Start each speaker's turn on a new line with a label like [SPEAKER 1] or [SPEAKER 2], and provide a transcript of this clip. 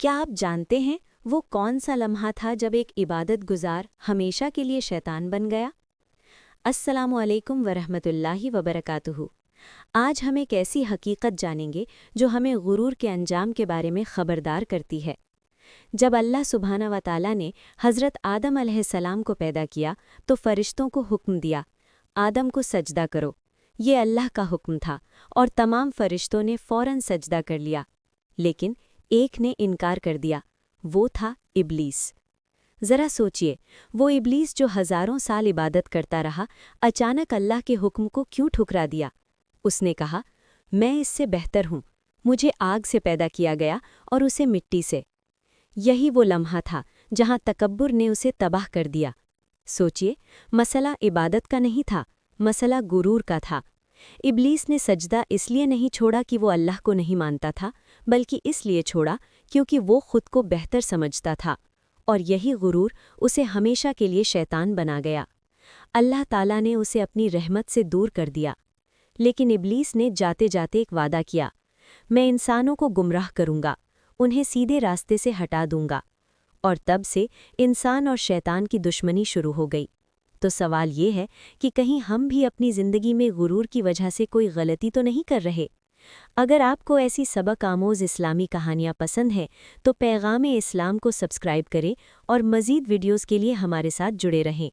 [SPEAKER 1] کیا آپ جانتے ہیں وہ کون سا لمحہ تھا جب ایک عبادت گزار ہمیشہ کے لیے شیطان بن گیا؟ السلام علیکم ورحمۃ اللہ وبرکاتہ۔ آج ہم ایک ایسی حقیقت جانیں گے جو ہمیں غرور کے انجام کے بارے میں خبردار کرتی ہے۔ جب اللہ سبحانہ و تعالیٰ نے حضرت آدم علیہ السلام کو پیدا کیا تو فرشتوں کو حکم دیا، آدم کو سجدہ کرو۔ یہ اللہ کا حکم تھا اور تمام فرشتوں نے فوراً سجدہ کر لیا، لیکن ایک نے انکار کر دیا، وہ تھا ابلیس۔ ذرا سوچئے، وہ ابلیس جو ہزاروں سال عبادت کرتا رہا، اچانک اللہ کے حکم کو کیوں ٹھکرا دیا؟ اس نے کہا، میں اس سے بہتر ہوں، مجھے آگ سے پیدا کیا گیا اور اسے مٹی سے۔ یہی وہ لمحہ تھا جہاں تکبر نے اسے تباہ کر دیا۔ سوچئے، مسئلہ عبادت کا نہیں تھا، مسئلہ غرور کا تھا۔ ابلیس نے سجدہ اس لیے نہیں چھوڑا کہ وہ اللہ کو نہیں مانتا تھا، بلکہ اس لیے چھوڑا کیونکہ وہ خود کو بہتر سمجھتا تھا، اور یہی غرور اسے ہمیشہ کے لیے شیطان بنا گیا۔ اللہ تعالیٰ نے اسے اپنی رحمت سے دور کر دیا، لیکن ابلیس نے جاتے جاتے ایک وعدہ کیا، میں انسانوں کو گمراہ کروں گا، انہیں سیدھے راستے سے ہٹا دوں گا، اور تب سے انسان اور شیطان کی دشمنی شروع ہو گئی۔ تو سوال یہ ہے کہ کہیں ہم بھی اپنی زندگی میں غرور کی وجہ سے کوئی غلطی تو نہیں کر رہے؟ اگر آپ کو ایسی سبق آموز اسلامی کہانیاں پسند ہیں تو پیغام اسلام کو سبسکرائب کریں اور مزید ویڈیوز کے لیے ہمارے ساتھ جڑے رہیں۔